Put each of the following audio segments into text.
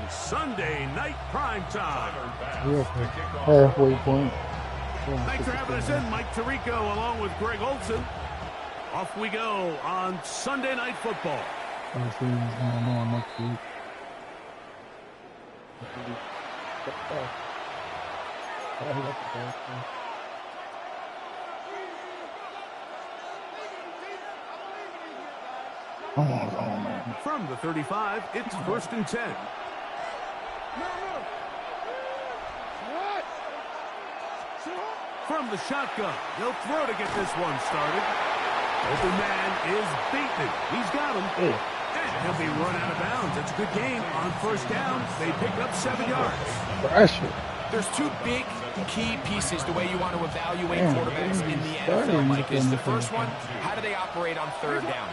Sunday night prime time. Halfway point. Thanks for having us in, Mike Tirico, along with Greg Olson. Off we go on Sunday Night Football. From the 35, it's 1st and 10. From the shotgun, they'll throw to get this one started. Open man is Bateman. He's got him. And he'll be run out of bounds. It's a good game. On 1st down, they picked up 7 yards. Pressure. There's two big key pieces the way you want to evaluate quarterbacks in the NFL, Mike, is the first one, how do they operate on 3rd down?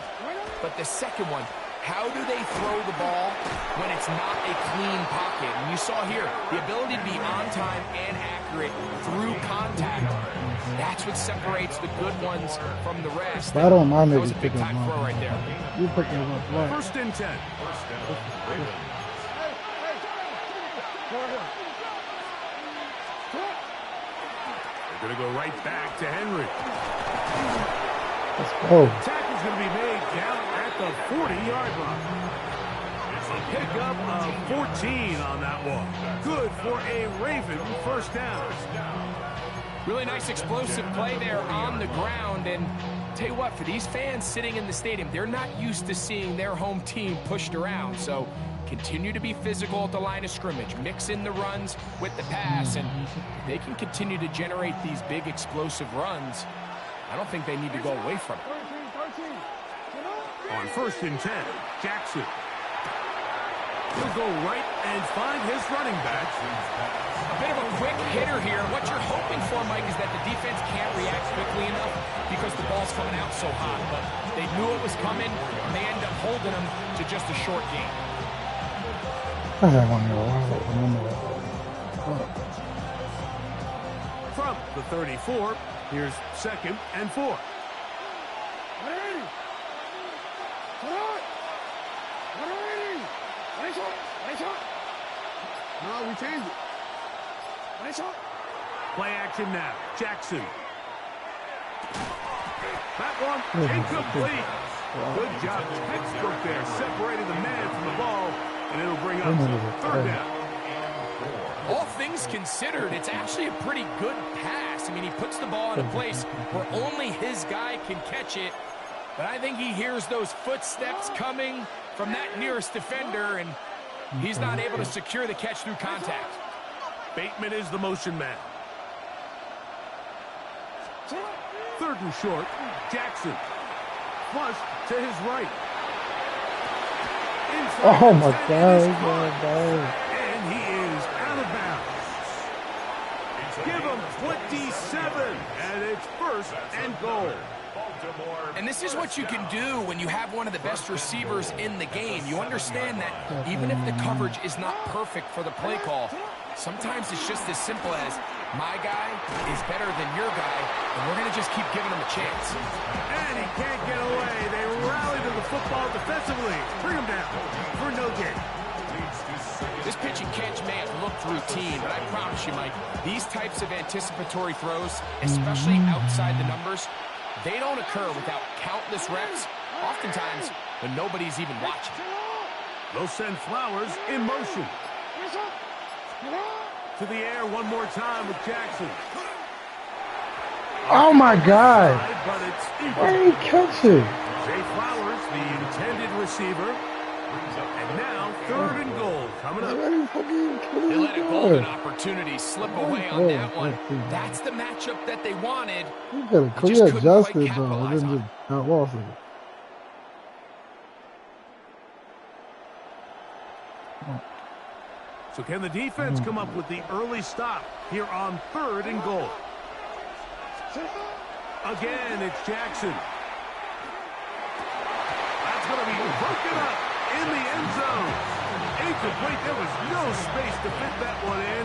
But the second one, how do they throw the ball when it's not a clean pocket? And you saw here, the ability to be on time and accurate through contact. That's what separates the good ones from the rest. I don't mind that was a big-time throw right there. You picking him up right. 1st and 10. They're going to go right back to Henry. Let's go. Tackle's going to be made down at the 40-yard line. It's a pickup of 14 on that one. Good for a Raven 1st down. Really nice explosive play there on the ground. And tell you what, for these fans sitting in the stadium, they're not used to seeing their home team pushed around. So continue to be physical at the line of scrimmage. Mix in the runs with the pass. And if they can continue to generate these big explosive runs, I don't think they need to go away from it. On 1st and 10, Jackson. He'll go right and find his running back. A bit of a quick hitter here. What you're hoping for, Mike, is that the defense can't react quickly enough because the ball's coming out so hot. But they knew it was coming, and they end up holding them to just a short game. I have one more. From the 34, here's 2nd and 4. No, we changed it. Play action now. Jackson. That one incomplete. Good job. Textbook there, separating the man from the ball, and it'll bring up 3rd down. All things considered, it's actually a pretty good pass. I mean, he puts the ball in a place where only his guy can catch it. But I think he hears those footsteps coming from that nearest defender, and he's not able to secure the catch through contact. Bateman is the motion man. 3rd and short. Jackson. Flush to his right. Inside Oh my God. And he is out of bounds. Give him 27, and it's 1st and goal. And this is what you can do when you have one of the best receivers in the game. You understand that even if the coverage is not perfect for the play call, sometimes it's just as simple as my guy is better than your guy, and we're going to just keep giving him a chance. And he can't get away. They rally to the football defensively. Bring him down for no gain. This pitch and catch may have looked routine, but I promise you, Mike, these types of anticipatory throws, especially outside the numbers, they don't occur without countless reps, oftentimes when nobody's even watching. They'll send Flowers in motion. To the air one more time with Jackson. Oh my God. But it's Why did he catch it? Zay Flowers, the intended receiver. And now 3rd and goal coming up. They let a golden opportunity slip away on that one. That's the matchup that they wanted. He got a clear adjusted though. It didn't just not lost it. So can the defense come up with the early stop here on 3rd and goal? Again, it's Jackson. That's going to be broken up in the end zone. Incomplete. There was no space to fit that one in.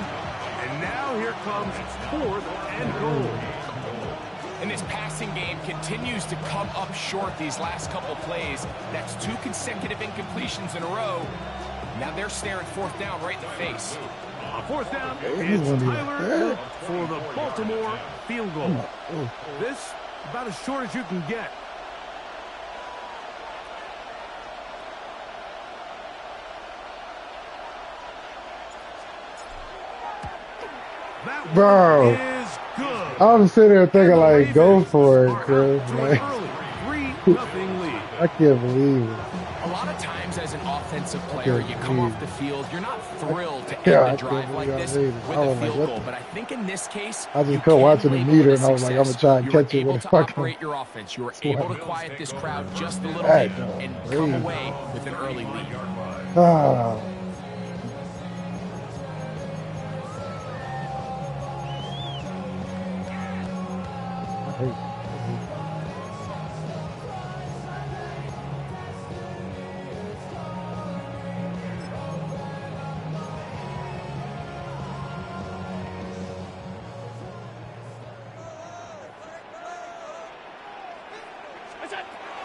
And now here comes 4th and goal. And this passing game continues to come up short these last couple plays. That's 2 consecutive incompletions in a row. Now they're staring fourth down right in the face. On fourth down, it's Tyler for the Baltimore field goal. This about as short as you can get. That Bro, is good. I'm sitting there thinking like, go for it, Chris. Like, 3-0 lead. I can't believe it. A lot of times as an offensive player, you come off the field, you're not thrilled to end a drive like this with a field goal. But I think in this case, I just kept watching the meter and I was like, I'm going to try and catch it with a fucking. Operate your offense. You were able to quiet this crowd just a little bit and come away with an early lead. Ah.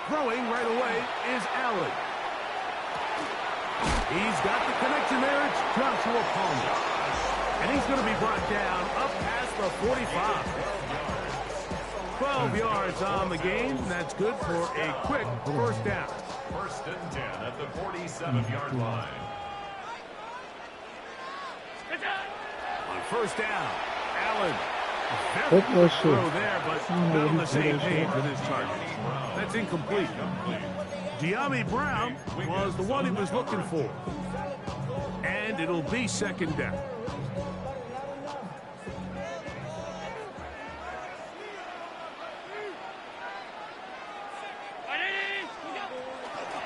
Throwing right away is Allen. He's got the connection there. It's Joshua Palmer. And he's going to be brought down up past the 45. 12 yards on the game. That's good for a quick first down. First and 10 at the 47-yard line. On first down, Allen. What was Throw there, but not on the same page with his target. That's incomplete. De'Ami Brown was the one he was looking for. And it'll be second down.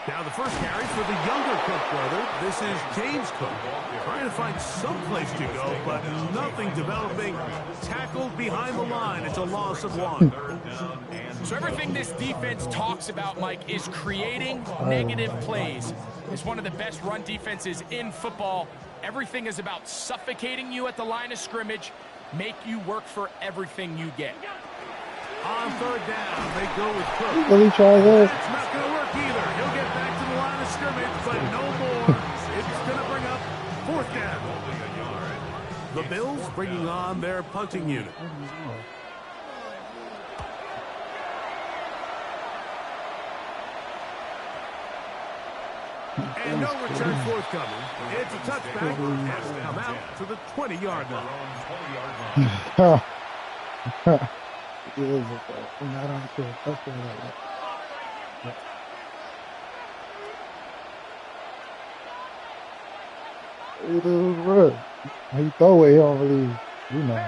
Now the first carry for the younger Cook brother. This is James Cook. Trying to find some place to go, but nothing developing. Tackled behind the line. It's a loss of one. So everything this defense talks about, Mike, is creating negative plays. It's one of the best run defenses in football. Everything is about suffocating you at the line of scrimmage, make you work for everything you get. On third down, they go with Cook. Let me try that. It's not going to work either. He'll get back to the line of scrimmage, but no more. It's going to bring up fourth down. The Bills bringing on their punting unit. And no return forthcoming. It's a touchback. Has to come out to the 20-yard line. It is a I don't care. It is good. He throw it, he don't really, you know.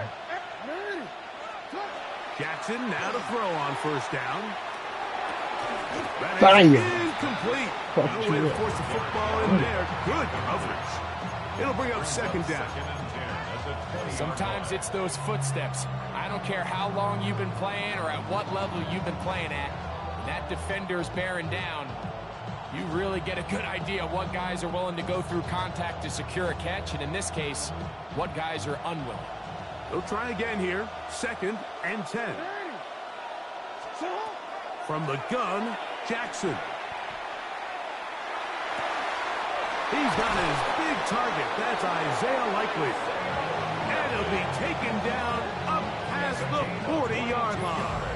Jackson now to throw on first down. That Damn. is incomplete. No way to force the football in there. Good coverage. It'll bring up second down. Sometimes it's those footsteps. I don't care how long you've been playing or at what level you've been playing at. That defender's bearing down. You really get a good idea what guys are willing to go through contact to secure a catch, and in this case, what guys are unwilling. They'll try again here. Second and 10. From the gun, Jackson. He's got his big target. That's Isaiah Likely. And he'll be taken down up past the 40-yard line.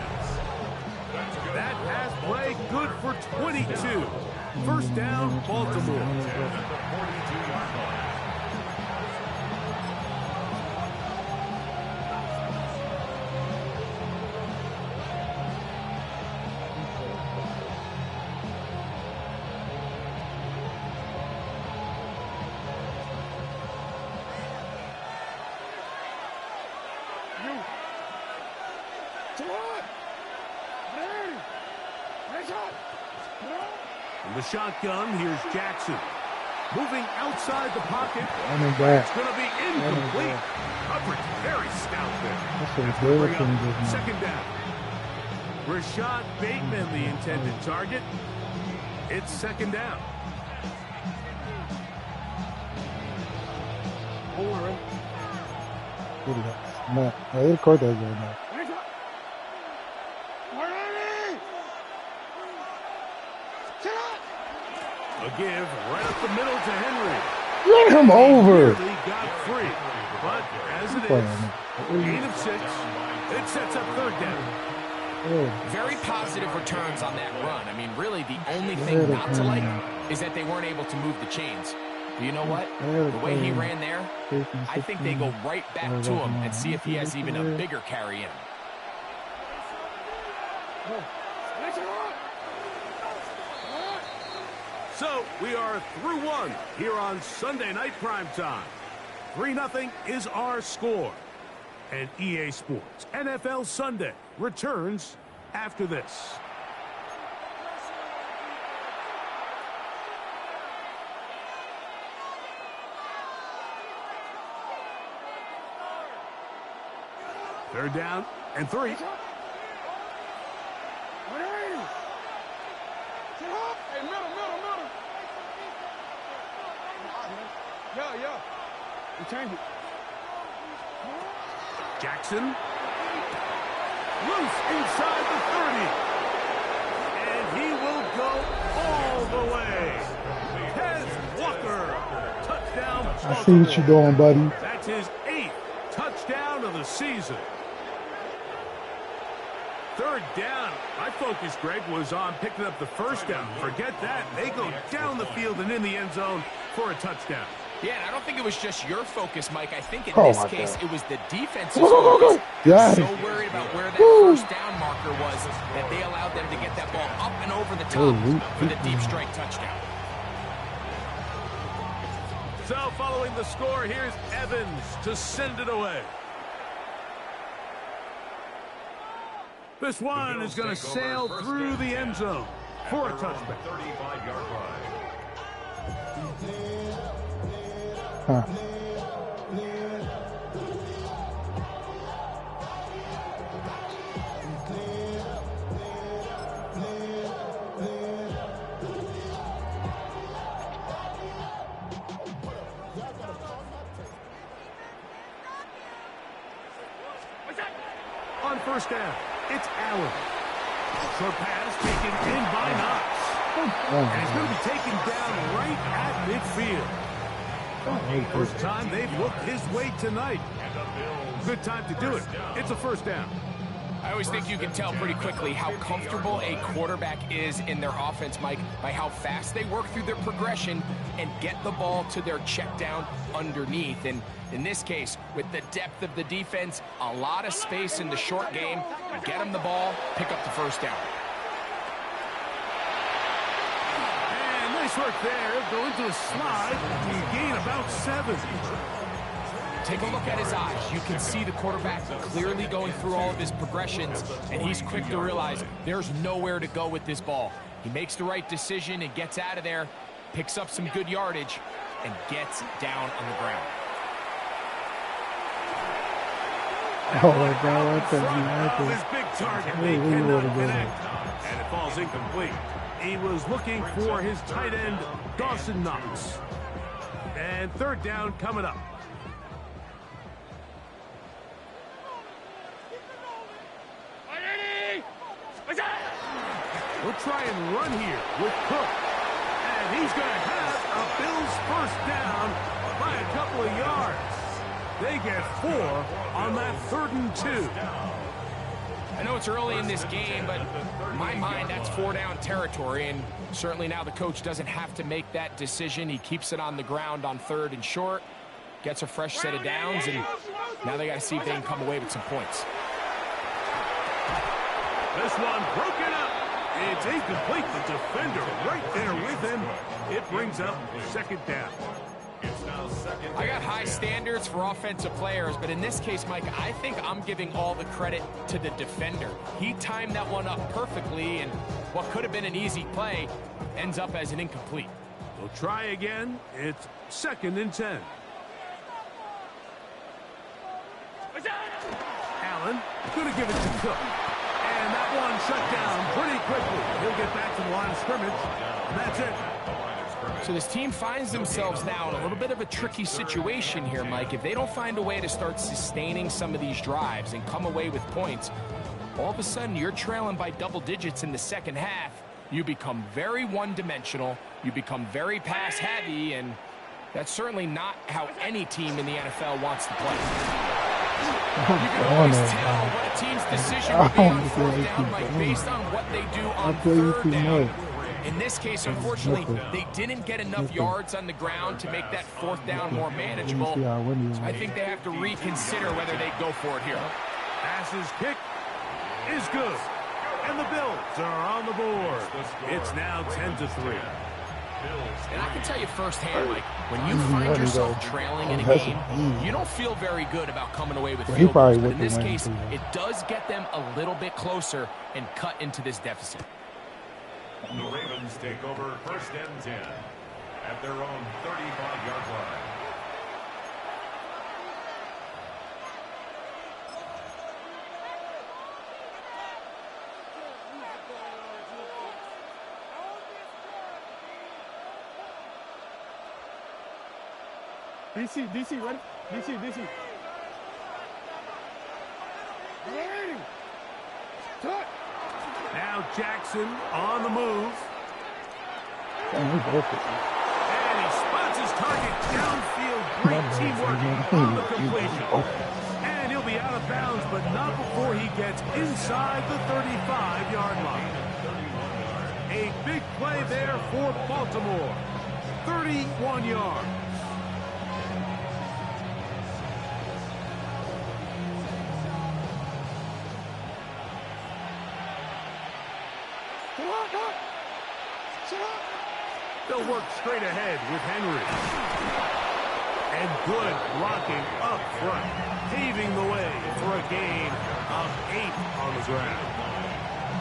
That pass play good for 22. First down, Baltimore. From the shotgun, here's Jackson. Moving outside the pocket. It's going to be incomplete. Coverage very stout there. Second down. Rashad Bateman, the intended target. It's second down. Ele corta now. A give right up the middle to Henry. Let him over. He nearly got free, but as it is, gain of 6, it sets up third down. Very positive returns on that run. I mean, really, the only thing not to like is that they weren't able to move the chains. But you know what? The way he ran there, I think they go right back to him and see if he has even a bigger carry in. So we are through 1 here on Sunday Night Primetime. 3-0 is our score. And EA Sports NFL Sunday returns after this. Third down and 3. Hey, middle. Yeah. We change it. Jackson. Loose inside the 30. And he will go all the way. Tez Walker. Touchdown. I see what you're doing, buddy. That's his 8th touchdown of the season. Third down. My focus, Greg, was on picking up the first down. Forget that. They go down the field and in the end zone for a touchdown. Yeah, and I don't think it was just your focus, Mike. I think in this case, it was the defense's focus. Yeah. So worried about where that first down marker was that they allowed them to get that ball up and over the top for the deep strike touchdown. So following the score, here's Evans to send it away. This one is going to sail through the end zone for a touchback. 35-yard line. Huh. On first down, it's Allen. Short pass taken in by Knox. And he's going to be taken down right at midfield. First time they've looked his way tonight. Good time to do it. It's a first down. I always think you can tell pretty quickly how comfortable a quarterback is in their offense, Mike, by how fast they work through their progression and get the ball to their check down underneath. And in this case, with the depth of the defense, a lot of space in the short game, get them the ball, pick up the first down. And nice work there. Go into a slide. You gain about 7. Take a look at his eyes. You can see the quarterback clearly going through all of his progressions, and he's quick to realize there's nowhere to go with this ball. He makes the right decision and gets out of there, picks up some good yardage, and gets down on the ground. Oh my God, what the His big target, they cannot connect, and it falls incomplete. He was looking for his tight end, Dawson Knox. And third down coming up. We'll try and run here with Cook. And he's going to have a Bills first down by a couple of yards. They get 4 on that 3rd and 2. I know it's early in this game, but in my mind, that's 4 down territory, and certainly now the coach doesn't have to make that decision. He keeps it on the ground on 3rd and short, gets a fresh set of downs, and now they got to see if they can come away with some points. This one broken up. It's incomplete. The defender right there with him. It brings up 2nd down. I got high standards for offensive players, but in this case, Mike, I think I'm giving all the credit to the defender. He timed that one up perfectly, and what could have been an easy play ends up as an incomplete. We'll try again. It's 2nd and 10. Allen going to give it to Cook. And that one shut down pretty quickly. He'll get back to the line of scrimmage. And that's it. So this team finds themselves now in a little bit of a tricky situation here, Mike. If they don't find a way to start sustaining some of these drives and come away with points, all of a sudden you're trailing by double digits in the second half, You become very one-dimensional, you become very pass-heavy, and that's certainly not how any team in the NFL wants to play. You can always tell what a team's decision will be on fourth down, Mike, based on what they do on third down. In this case, unfortunately, they didn't get enough yards on the ground to make that fourth down more manageable. So I think they have to reconsider whether they go for it here. Passes kick is good. And the Bills are on the board. It's now 10-3. And I can tell you firsthand, Mike, when you find yourself trailing in a game, you don't feel very good about coming away with field goals. But in this case, it does get them a little bit closer and cut into this deficit. The Ravens take over 1st and 10 at their own 35-yard line. DC, ready? DC. Now Jackson on the move. And he spots his target downfield. Great teamwork on the completion. And he'll be out of bounds, but not before he gets inside the 35-yard line. A big play there for Baltimore. 31 yards. They'll work straight ahead with Henry. And good blocking up front, paving the way for a gain of 8 on the ground.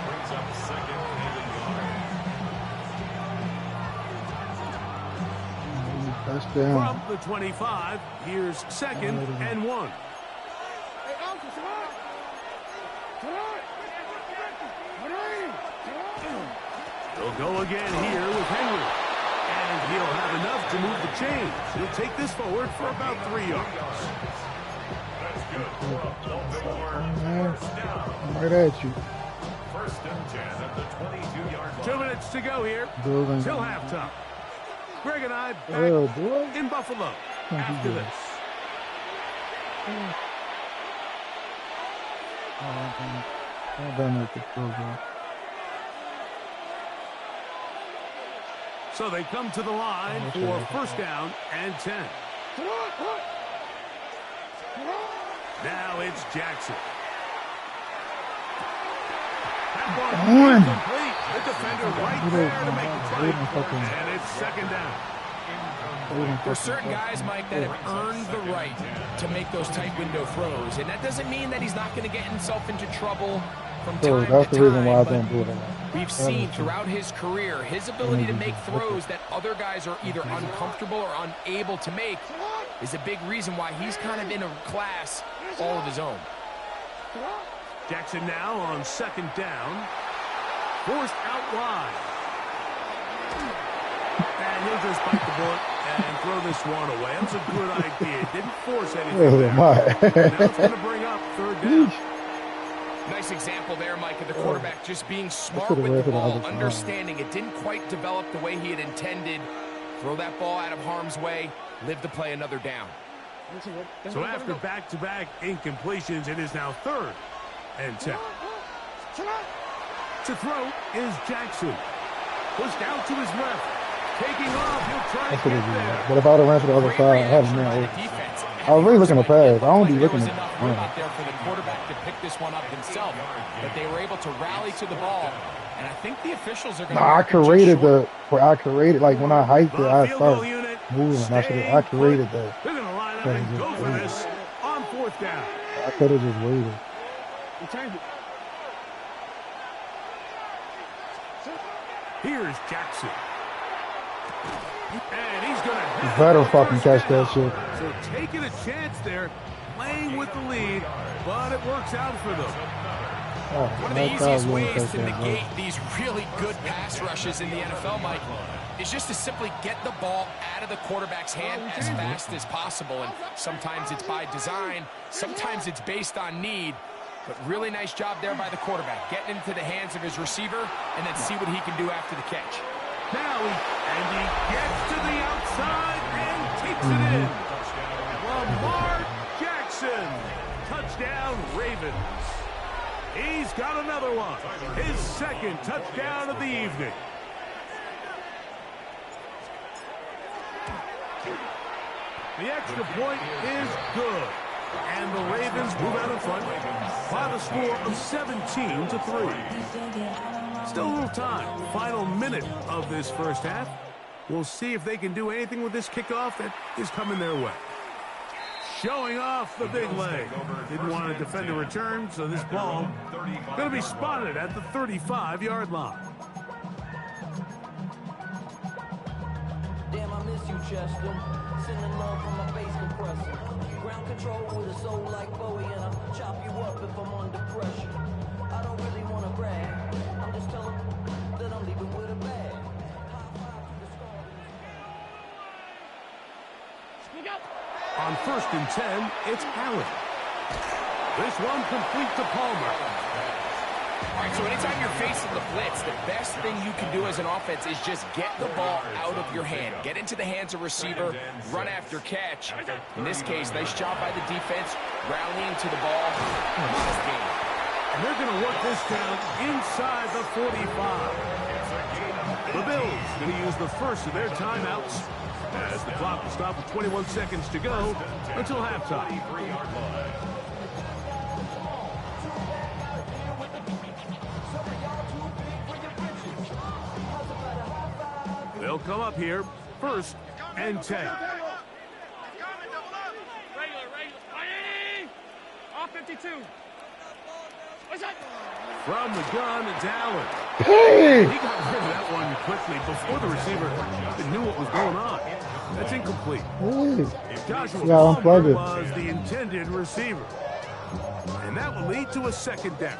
Brings up 2nd and a yard. From the 25, here's 2nd and 1. They'll go again here with Henry. And he'll have enough to move the chains. He'll take this forward for about 3 yards. That's good. I'm right at you. 1st and 10 at the 22-yard line. 2 minutes to go here Building. till halftime. Greg and I back in Buffalo after this. I'm done with the program. So they come to the line for 1st down and 10. Now it's Jackson. That one complete. The defender right there to make the play. And it's 2nd down. There's certain guys, Mike, that have earned the right to make those tight window throws. And that doesn't mean that he's not going to get himself into trouble from time to time. That's the reason why I don't do it. We've seen throughout his career his ability to make throws that other guys are either uncomfortable or unable to make is a big reason why he's kind of in a class all of his own. Jackson now on 2nd down. Forced out wide. And he'll just bite the bullet and throw this one away. That's a good idea. Didn't force anything there. Now it's going to bring up 3rd down. Nice example there, Mike, of the quarterback just being smart with the ball, understanding it didn't quite develop the way he had intended. Throw that ball out of harm's way, live to play another down. So after back-to-back incompletions, it is now 3rd and 10. To throw is Jackson. Pushed out to his left. Taking off, he'll try to get there. But if I would have ran to the other side, I had him there. I was really looking to pass. I don't be looking to out there for the quarterback to pick this one up himself, but they were able to rally to the ball, and I think the officials are going to. I created like when I hiked it, I started moving. I created that. They're going to line up and go for this on 4th down. I could have just waited. Here's Jackson. And he's going to better fucking catch that shit. So taking a chance there, playing with the lead, but it works out for them. One of the easiest ways to negate these really good pass rushes in the NFL, Mike, is just to simply get the ball out of the quarterback's hand as fast as possible. And sometimes it's by design, sometimes it's based on need. But really nice job there by the quarterback, getting into the hands of his receiver and then see what he can do after the catch. Now he gets to the outside and takes it in. Lamar Jackson, touchdown Ravens. He's got another one, his second touchdown of the evening. The extra point is good, and the Ravens move out in front by the score of 17-3. Still a little time, final minute of this first half. We'll see if they can do anything with this kickoff that is coming their way. Showing off the big leg. Didn't want to defend a return, so this ball going to be spotted at the 35-yard line. Damn, I miss you, Chester. Sending love from my bass compressor. Ground control with a soul like Bowie, and I'll chop you up if I'm under pressure. I don't really want to brag. I'm just telling that I'm leaving with a bag. On 1st and 10, it's Allen. This one complete to Palmer. All right, so anytime you're facing the blitz, the best thing you can do as an offense is just get the ball out of your hand. Get into the hands of receiver, run after catch. In this case, nice job by the defense, rallying to the ball. Nice game. And they're going to work this down inside the 45. The Bills going to use the first of their timeouts as the clock will stop with 21 seconds to go until halftime. They'll come up here, 1st and 10. All 52. From the gun, it's Allen. Hey! He got rid of that one quickly before the receiver even knew what was going on. That's incomplete. Hey! Joshua Yeah, unplug Palmer it. was the intended receiver. And that will lead to a 2nd down.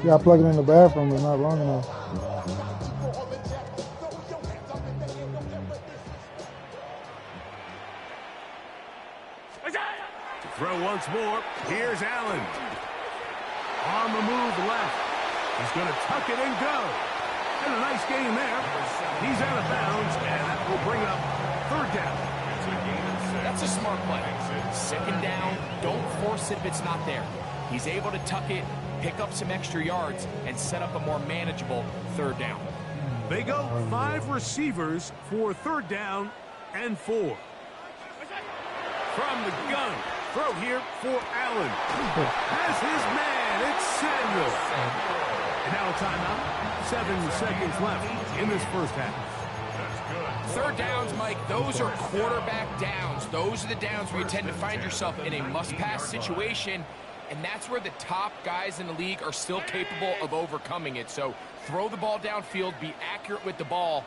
Yeah, I plug it in the bathroom, but not long enough. To throw once more, here's Allen. On the move left. He's going to tuck it and go. And a nice gain there. He's out of bounds, and that will bring up 3rd down. That's a smart play. 2nd down, don't force it if it's not there. He's able to tuck it, pick up some extra yards, and set up a more manageable 3rd down. They go 5 receivers for 3rd down and 4. From the gun, throw here for Allen. Has his man, it's Samuel. And now a timeout. 7 seconds left in this first half. 3rd downs, Mike, those are quarterback downs. Those are the downs where you tend to find yourself in a must-pass situation, and that's where the top guys in the league are still capable of overcoming it. So throw the ball downfield, be accurate with the ball.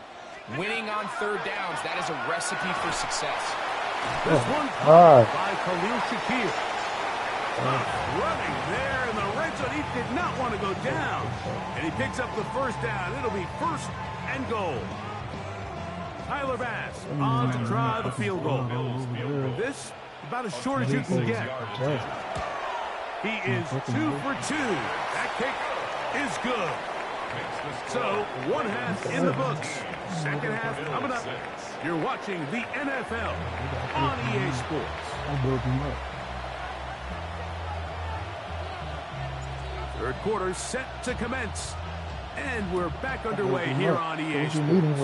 Winning on 3rd downs, that is a recipe for success. This one by Khalil Shakir. Running there in the red zone. He did not want to go down. And he picks up the 1st down. It'll be 1st and goal. Tyler Bass on to try the field goal. This about as short as you can get. He is 2 for 2. That kick is good. So 1 half in the books. 2nd half coming up. You're watching the NFL on EA Sports. 3rd quarter set to commence. And we're back underway here on EA Sports.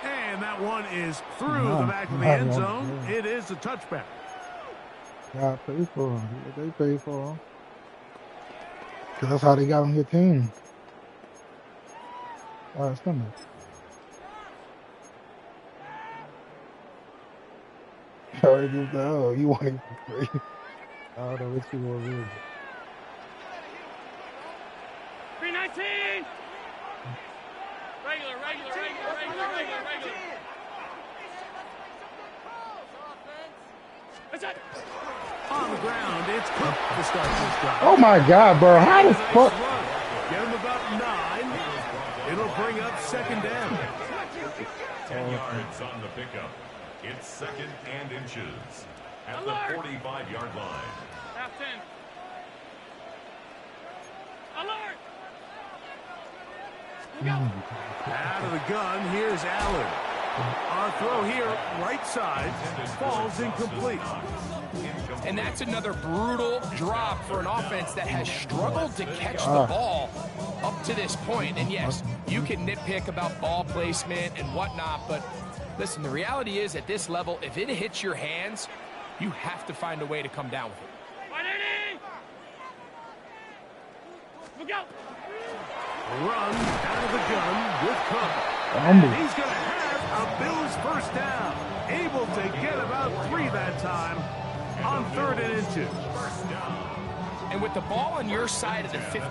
And that one is through the back of the end zone. It is a touchback. Yeah, pay for them. They pay for them. Because that's how they got on your team. All right, it's coming. Sorry, dude. Oh, you want it for free. I don't know what you want to do. 319. Regular. On the ground, it's Cook to start this drive. Oh my God, bro! How the fuck? Get him about 9. It'll bring up 2nd down. 10 yards on the pickup. It's 2nd and inches at the 45-yard line. 10. Alert! Out of the gun, here's Allen. Our throw here, right side, falls incomplete. And that's another brutal drop for an offense that has struggled to catch the ball up to this point. And yes, you can nitpick about ball placement and whatnot, but listen, the reality is at this level, if it hits your hands, you have to find a way to come down with it. Look out! Run out of the gun with cover. He's going to have a Bills first down. Able to get about 3 that time on 3rd and inches. And with the ball on your side of the 50,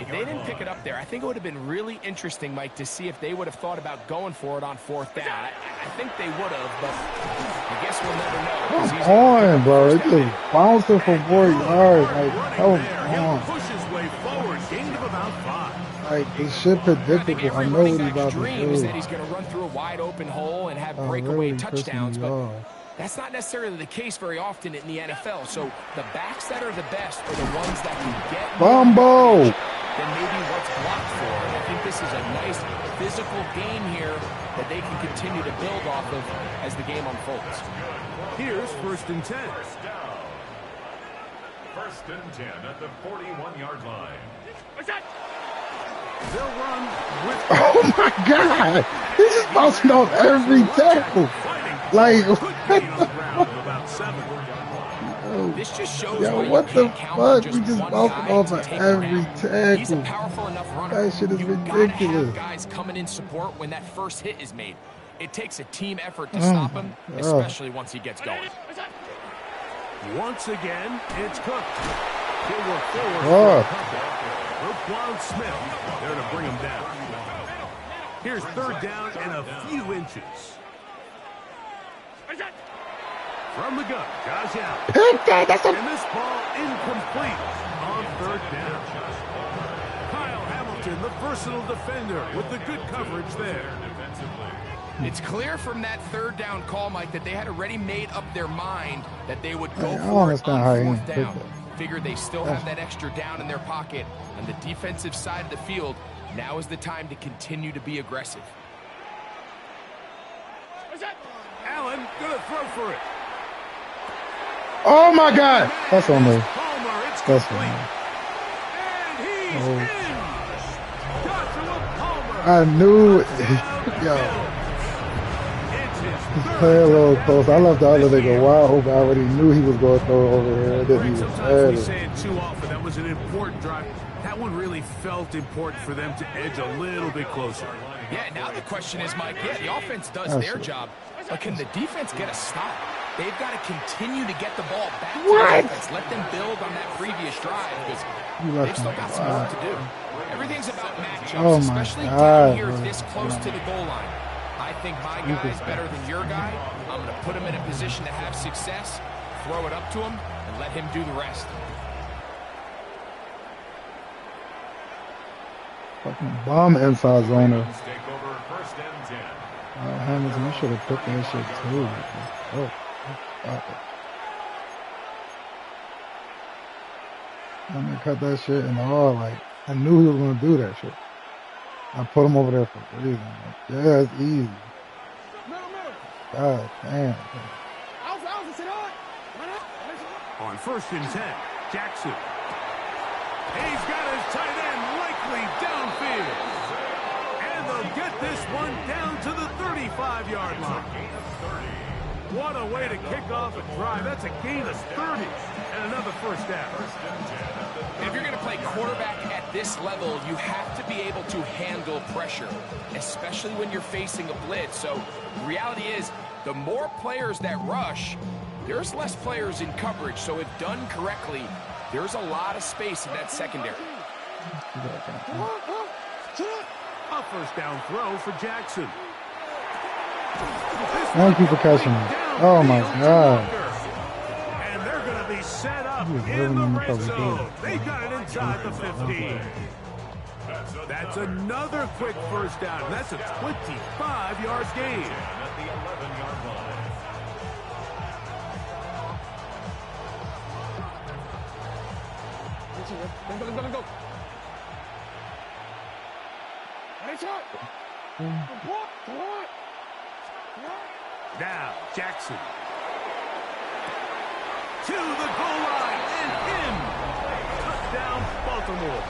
if they didn't pick it up there, I think it would have been really interesting, Mike, to see if they would have thought about going for it on 4th down. I think they would have, but I guess we'll never know. Come on, bro. It just bouncing for 4 yards. Like, come on. Push his way forward, gain of about 5. Like, this shit predictable. I know what he's about to dream is do. that he's going to run through a wide open hole and have breakaway really touchdowns, pissing me but off. that's not necessarily the case very often in the NFL. So the backs that are the best are the ones that can get Bumbo! than maybe what's blocked for. And I think this is a nice physical game here that they can continue to build off of as the game unfolds. Here's 1st and 10. First and 10 at the 41-yard line. What's that? They'll run with Oh my God! He's just bouncing off every tackle. Like, good gain on the ground of about 7. This just shows yo, why you what the can't count on fuck? We just one bouncing guy off to of take him every down. He's a tackle. powerful enough runner. That shit is You gotta ridiculous. have guys coming in support when that first hit is made. It takes a team effort to stop him, especially once he gets going. What's that? Once again, it's Cook. He'll work forward. Roquan Smith there to bring him down. Here's 3rd down and a few inches. What's that? From the gun, Josh Allen. Pick that! That's a... And this ball incomplete on 3rd down. Kyle Hamilton, the versatile defender, with the good coverage there. It's clear from that 3rd down call, Mike, that they had already made up their mind that they would go I don't for it understand how he on didn't 4th pick down. that. Figured they still have that extra down in their pocket. On the defensive side of the field, now is the time to continue to be aggressive. What's that? Allen gonna throw for it. Oh my God! That's on me. Palmer, it's That's complete. on me. And he's Oh. in. Joshua Palmer. I knew it. Yo, It's his he's third playing a little touchdown close. I left the other this nigga year. wide open. I already knew he was going to throw it over here. It didn't Right, even sometimes we matter. say it too often. That was an important drive. That one really felt important for them to edge a little bit closer. Yeah, now the question is, Mike, the offense does That's their it. job, but can the defense get a stop? They've got to continue to get the ball back to What? the offense. Let them build on that previous drive because You they've left still me got some work wide. to do. Everything's about matchups, Oh, my especially God, down here bro. this close to the goal line. I think my guy is better than your guy. I'm going to put him in a position to have success, throw it up to him, and let him do the rest. Fucking bomb inside zoner. Take over 1st and 10. Hamilton, you should have put that shit too. Oh, fuck it. I'm gonna cut that shit and all. Like, I knew he was gonna do that shit. I put him over there for a reason. Like, yeah, it's easy. God damn. On 1st and 10, Jackson. He's got his tight end likely downfield. And they'll get this one down to the 35-yard line. What a way to kick off a drive. That's a gain of 30 and another first down. And if you're going to play quarterback at this level, you have to be able to handle pressure, especially when you're facing a blitz. So the reality is, the more players that rush, there's less players in coverage. So if done correctly, there's a lot of space in that secondary. A first down throw for Jackson. Thank you for catching me. Oh my God. And they're going to be set up He was in living the in the red cover zone. too. They got it inside the 15. That's another quick first down. That's a 25-yard gain. At the 11-yard line. go. Now, Jackson. To the goal line and in. Touchdown, Baltimore.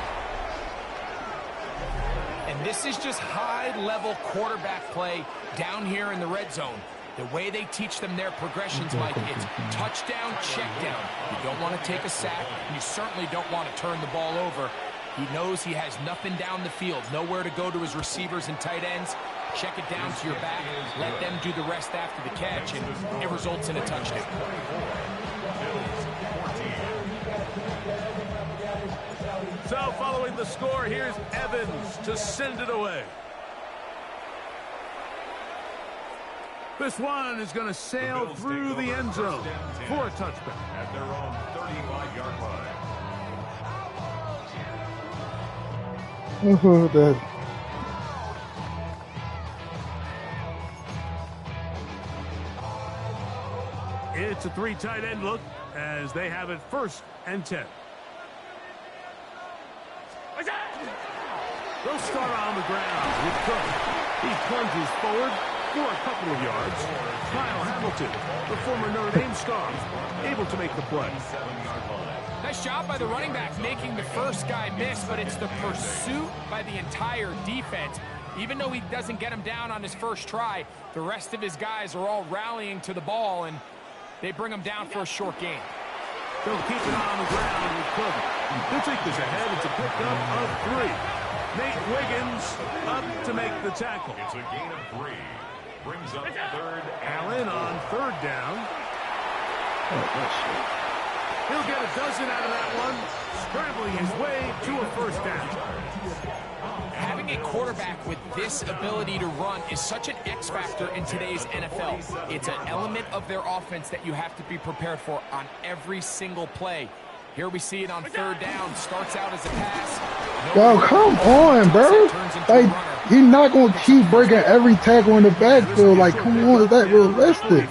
And this is just high-level quarterback play down here in the red zone. The way they teach them their progressions, Mike, it's touchdown, check down. You don't want to take a sack, and you certainly don't want to turn the ball over. He knows he has nothing down the field, nowhere to go to his receivers and tight ends. Check it down to your back, let them do the rest after the catch, and it results in a touchdown. So following the score, here's Evans to send it away. This one is going to sail through the end zone for a touchdown. At their own 35-yard line. Oh, Dad. It's a 3 tight end look as they have it 1st and 10. They'll start on the ground with Cook. He plunges forward for a couple of yards. Kyle Hamilton, the former Notre Dame star, able to make the play. Nice job by the running back making the first guy miss, but it's the pursuit by the entire defense. Even though he doesn't get him down on his first try, the rest of his guys are all rallying to the ball, and they bring him down for a short gain. They'll keep it on the ground with Cook. They'll take this ahead. It's a pickup of 3. Nate Wiggins up to make the tackle. It's a gain of 3. Brings up 3rd. Allen on 3rd down. He'll get a dozen out of that one, scrambling his way to a 1st down. Having a quarterback with this ability to run is such an X factor in today's NFL. It's an element of their offense that you have to be prepared for on every single play. Here we see it on 3rd down. Starts out as a pass. Yo, come on, bro. Like, he's not going to keep breaking every tackle in the backfield. Like, come on, is that realistic?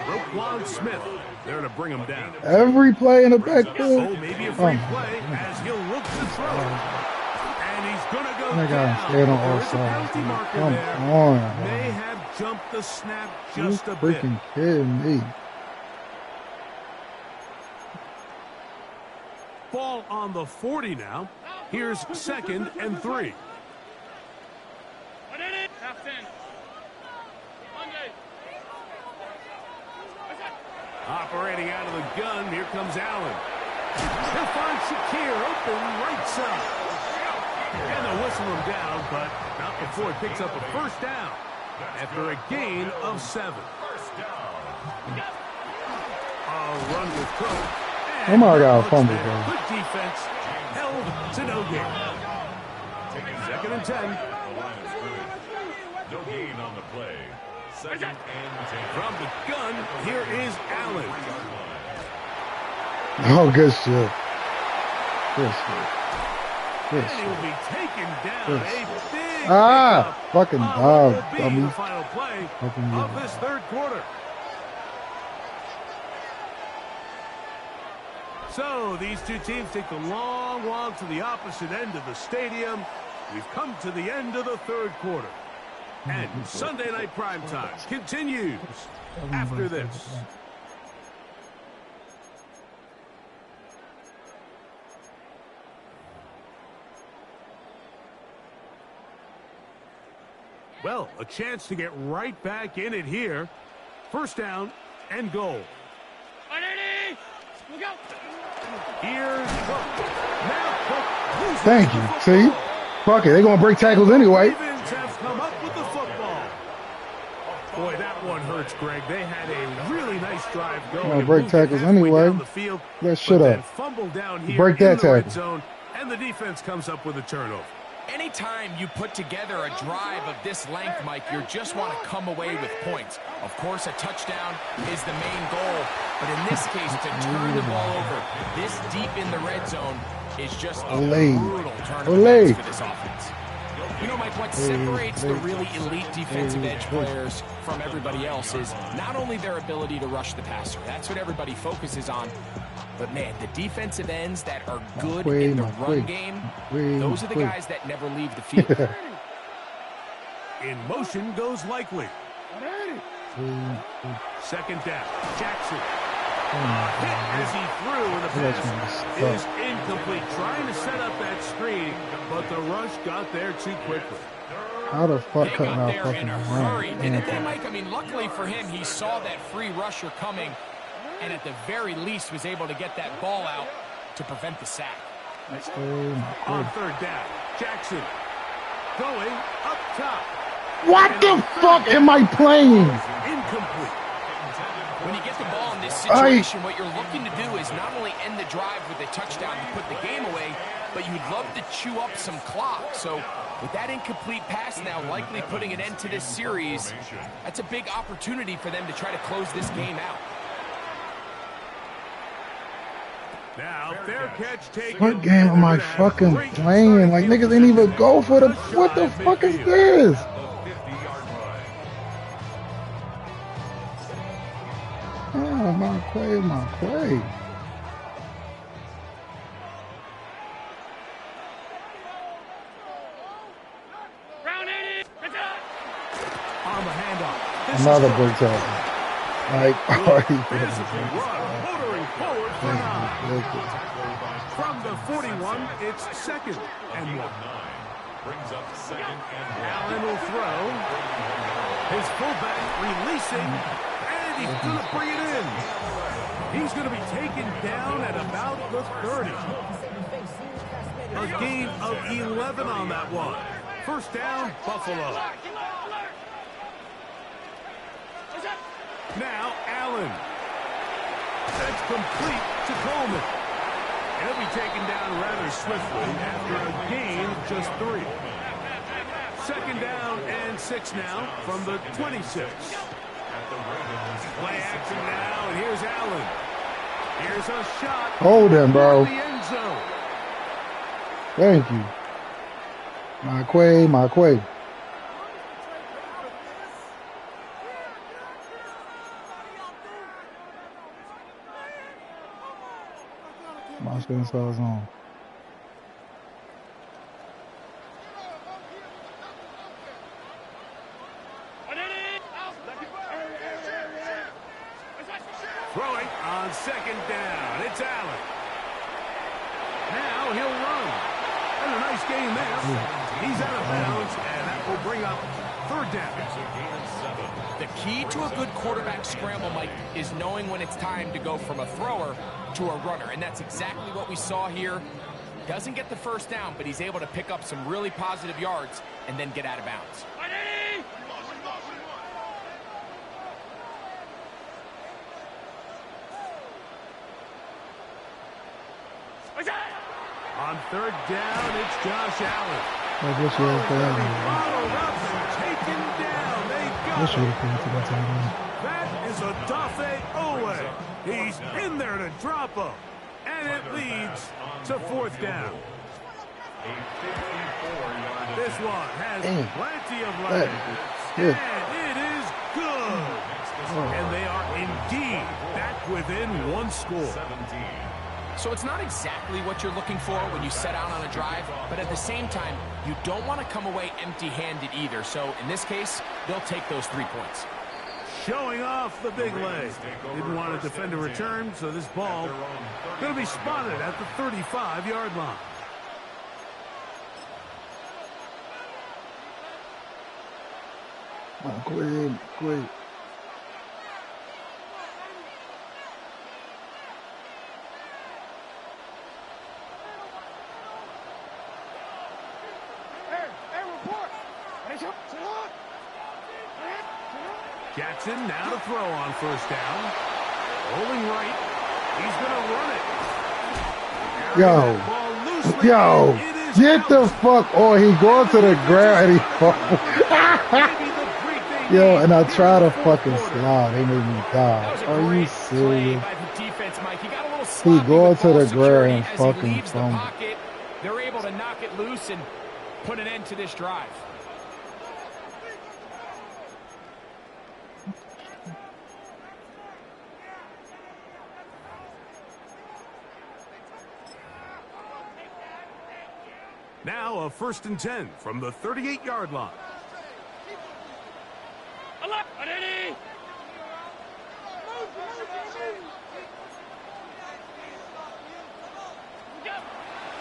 Roquan Smith there to bring him down. Every play in the backfield? Oh, maybe a free play as he'll look to throw. And he's going to go I got down. to stay on all There is a sides. penalty marker Come there. on. May have jumped the snap You just a bit. freaking kidding me. Ball on the 40 now. Here's 2nd and 3. Half 10. Monday. Operating out of the gun, here comes Allen. He'll find Shakir open right side. And they'll whistle him down, but not before he picks up a 1st down after a gain of 7. A run with Cook. Somebody got a fumble, bro. Good defense, held to no gain. 2nd and 10. No gain on the play. 2nd and 10. From the gun, here is Allen. Oh, good shit. Good shit. Good And shit. he'll be taken down. Good A shit. big Ah, pickup fucking on what dog, will be dummy. the final play Fucking of yeah. this 3rd quarter. So these two teams take the long walk to the opposite end of the stadium. We've come to the end of the 3rd quarter. And Sunday Night Primetime continues after this. Well, a chance to get right back in it here. 1st down and goal. Look out. Here's Cook. Now Cook loses Thank the you. football. See? Fuck it. They're going to break tackles anyway. Ravens have come up with the football. Boy, that one hurts, Greg. They had a really nice drive going. Gonna break Moved it tackles halfway anyway. down the field, That shit but then up. fumbled down here Break in that the red tackle. zone, and the defense comes up with a turnover. Anytime you put together a drive of this length, Mike, you just want to come away with points. Of course, a touchdown is the main goal, but in this case, to turn the ball over this deep in the red zone is just a Olay. brutal turn of Olay. events for this offense. You know, Mike, what separates the really elite defensive edge players from everybody else is not only their ability to rush the passer. That's what everybody focuses on. But, man, the defensive ends that are good in the run game, those are the guys that never leave the field. In motion goes Likely. Second down. Jackson. Hit as he threw, and the pass is incomplete. Trying to set up that screen, but the rush got there too quickly. How the fuck They cutting got out there fucking in a run? hurry, didn't they, Mike? I mean, luckily for him, he saw that free rusher coming, and at the very least was able to get that ball out to prevent the sack. On third down, Jackson going up top. What the fuck am I playing? Incomplete. When you get the ball in this situation, what you're looking to do is not only end the drive with a touchdown to put the game away, but you'd love to chew up some clock. So with that incomplete pass now likely putting an end to this series, that's a big opportunity for them to try to close this game out. Now, fair catch taken. What game am I fucking playing? Like, niggas ain't even go for the... What the fuck is this? Oh, my quay. On the handoff. Another big tackle. Like, Physical run, motoring forward for 9. From the 41, it's second and 1. Brings up second and 1. Allen will throw. His fullback releasing, and he's going to bring it in. He's going to be taken down at about the 30. A gain of 11 on that one. First down, Buffalo. Now, Allen. That's complete to Coleman. He'll be taken down rather swiftly after a gain of just 3. Second down and 6 now from the 26. Play action now, and here's Allen. Here's a shot. Hold him, bro. The end zone. Thank you. My quay. My spin sauce on. Throwing on second down. It's Allen. Now he'll run. And a nice game there. He's out of bounds, and that will bring up third down. The key to a good quarterback scramble, Mike, is knowing when it's time to go from a thrower to a runner. And that's exactly what we saw here. Doesn't get the first down, but he's able to pick up some really positive yards and then get out of bounds. On third down, it's Josh Allen. This year, Followed up and taken down. They got him. That is a Dafe Owe. He's in there to drop him. And it leads to fourth down. This one has plenty of legs. And it is good. And they are indeed back within one score. So it's not exactly what you're looking for when you set out on a drive, but at the same time, you don't want to come away empty-handed either. So in this case, they'll take those 3 points. Showing off the big leg. Didn't want to defend a return, so this ball going to be spotted at the 35-yard line. Great. Jackson now to throw on first down. Rolling right. He's going to run it. Yo, get the fuck. Oh, he going to the ground and he falls. Yo, and I try to fucking slide. They made me die. Are you serious? He going to the ground and fucking fumble. They're able to knock it loose, and put an end to this drive. Now a 1st and 10 from the 38-yard line.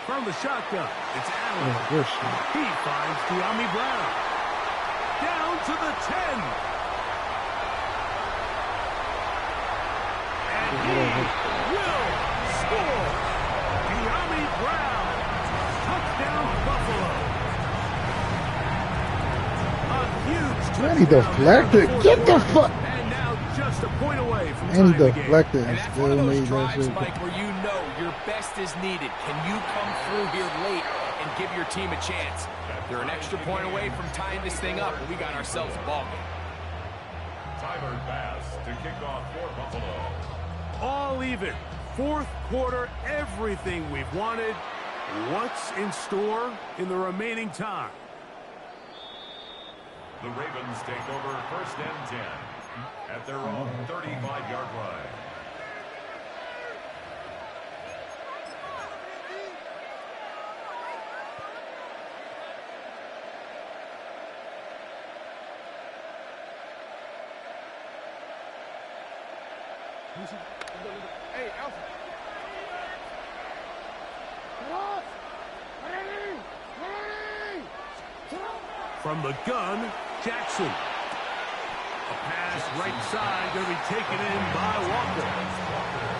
From the shotgun, it's Allen. He finds De'Ami Brown. Down to the 10. And he will score. De'Ami Brown. Touchdown, Buffalo. A huge touchdown. And he deflected. Get the fuck. And now just a point away from And he tying the game. deflected And and that's one still of those made that drives, shit. Mike, where you know your best is needed. Can you come through here late and give your team a chance? They're an extra point away from tying this thing up, and we got ourselves a ball game. Tyler Bass to kick off for Buffalo. All even. 4th quarter, everything we've wanted. What's in store in the remaining time? The Ravens take over 1st and 10 at their own 35-yard line. Hey, Alpha. From the gun, Jackson. A pass right side going to be taken in by Walker.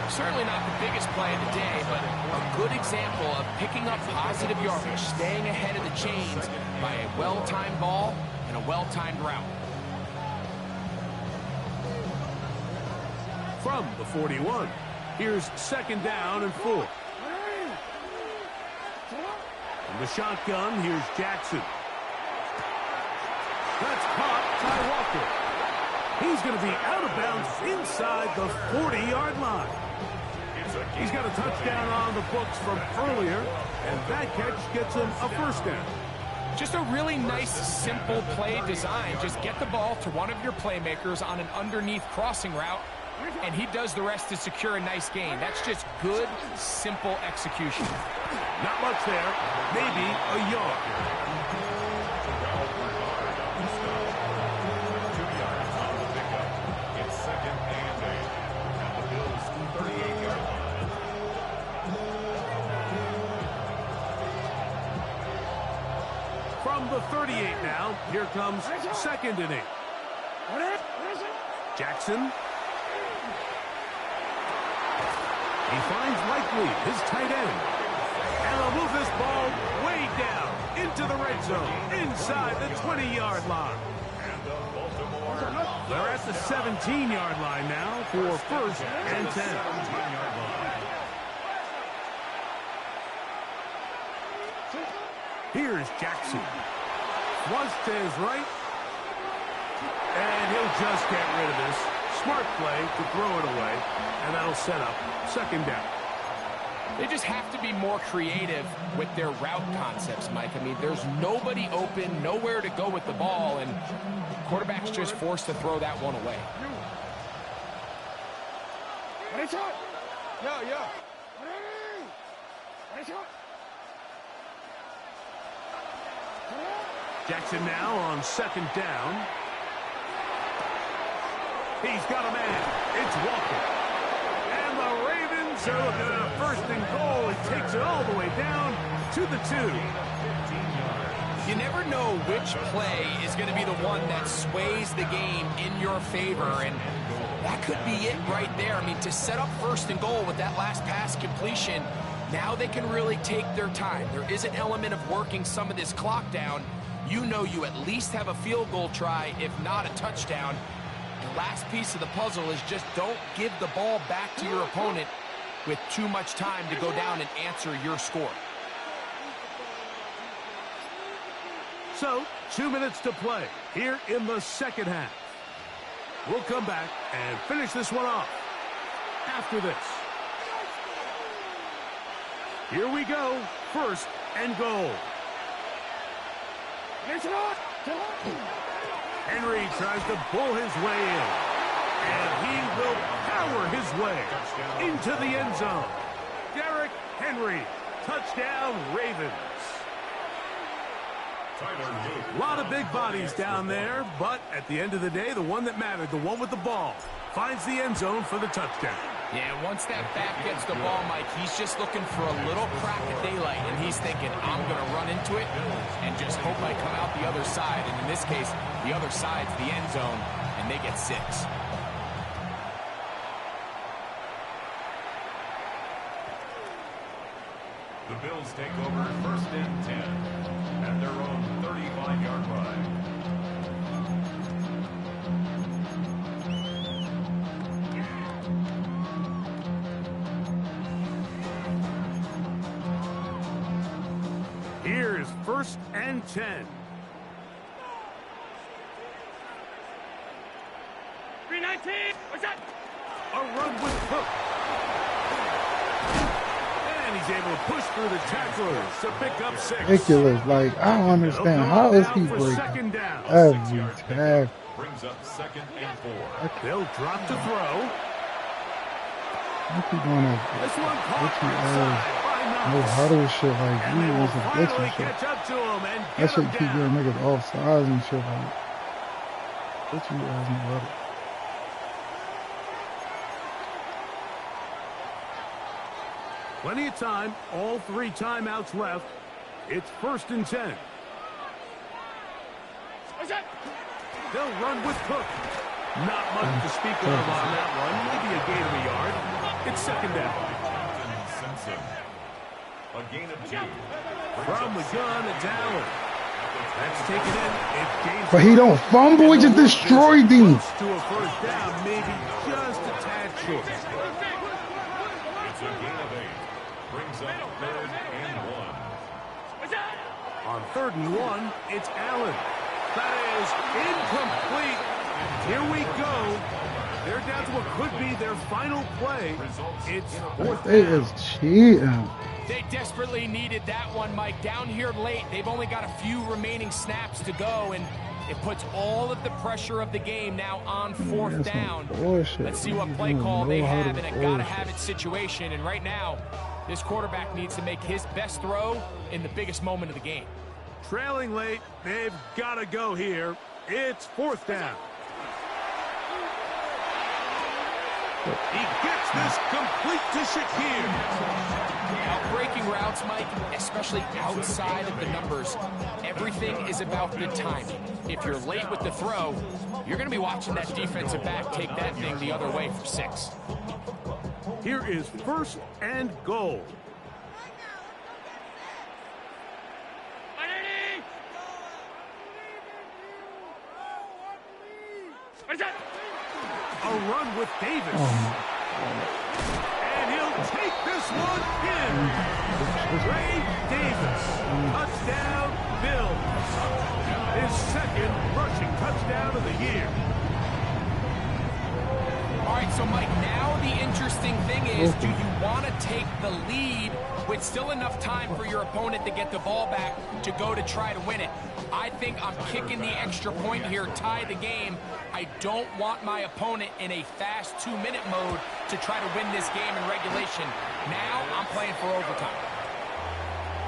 Certainly not the biggest play of the day, but a good example of picking up positive yardage, staying ahead of the chains by a well-timed ball and a well-timed route. From the 41, here's 2nd down and 4. From the shotgun, here's Jackson. That's caught by Walker. He's going to be out of bounds inside the 40-yard line. He's got a touchdown on the books from earlier, and that catch gets him a 1st down. Just a really nice, simple play design. Just get the ball to one of your playmakers on an underneath crossing route, and he does the rest to secure a nice gain. That's just good, simple execution. Not much there. Maybe a yard. 2 yards on the pickup. It's 2nd and 8 at the Bills' 38-yard line. From the 38 now, here comes 2nd and 8. Jackson. He finds Likely, his tight end. And they'll move this ball way down into the red zone, inside the 20-yard line. They're at the 17-yard line now for 1st and 10. 17-yard line. Here's Jackson. Once to his right. And he'll just get rid of this. Smart play to throw it away. And that'll set up 2nd down. They just have to be more creative with their route concepts, Mike. I mean, there's nobody open, nowhere to go with the ball, and quarterback's just forced to throw that one away. Yeah. Jackson now on 2nd down. He's got a man. It's Walker. And the Ravens are looking at a 1st and goal. He takes it all the way down to the 2. You never know which play is going to be the one that sways the game in your favor, and that could be it right there. I mean, to set up 1st and goal with that last pass completion, now they can really take their time. There is an element of working some of this clock down. You know you at least have a field goal try, if not a touchdown. The last piece of the puzzle is just don't give the ball back to your opponent with too much time to go down and answer your score. So, 2 minutes to play here in the 2nd half. We'll come back and finish this one off after this. Here we go. 1st and goal. Henry tries to pull his way in. And he will power his way into the end zone. Derrick Henry, touchdown Ravens. A lot of big bodies down there, but at the end of the day, the one that mattered, the one with the ball, finds the end zone for the touchdown. Yeah, once that back gets the ball, Mike, he's just looking for a little crack of daylight, and he's thinking, I'm going to run into it and just hope I come out the other side. And in this case, the other side's the end zone, and they get 6. The Bills take over 1st and 10 at their own 35-yard line. Here's 1st and 10. 319. What's that? A run with Cook. And he's able to push through the tacklers to pick up 6. Ridiculous. Like, I don't understand. How is he breaking every tackle? Brings up 2nd and 4. They'll drop to throw. I keep doing that. This one caught No huddle shit, like, you want some glitch and shit. That shit keep getting niggas off sides and shit, like, what you guys in the huddle? Plenty of time, all 3 timeouts left. It's 1st and 10. They'll run with Cook. Not much to speak of on that one, maybe a gain of a yard. It's 2nd down. A gain of 2. From the gun, it's Allen. That's taken in. It's gained. But he don't fumble, he just destroyed him. To a 1st down, maybe just a tad short. It's a gain of 8. Brings up 3rd and 1. On 3rd and 1, it's Allen. That is incomplete. Here we go. They're down to what could be their final play. It's 4th It down. is cheating. They desperately needed that one, Mike. Down here late, they've only got a few remaining snaps to go, and it puts all of the pressure of the game now on 4th down. Let's see what play call they have in a gotta-have-it situation. And right now, this quarterback needs to make his best throw in the biggest moment of the game. Trailing late, they've got to go here. It's 4th down. He gets this complete to Shakir. Now, breaking routes, Mike, especially outside of the numbers, everything is about the timing. If you're late with the throw, you're going to be watching that defensive back take that thing the other way for 6. Here is 1st and goal. A run with Davis. And he'll take this one in. Ray Davis. Touchdown, Bills. His 2nd rushing touchdown of the year. All right, so Mike, now the interesting thing is, do you want to take the lead with still enough time for your opponent to get the ball back to go to try to win it? I think I'm kicking the extra point here, tie the game. I don't want my opponent in a fast 2-minute mode to try to win this game in regulation. Now I'm playing for overtime.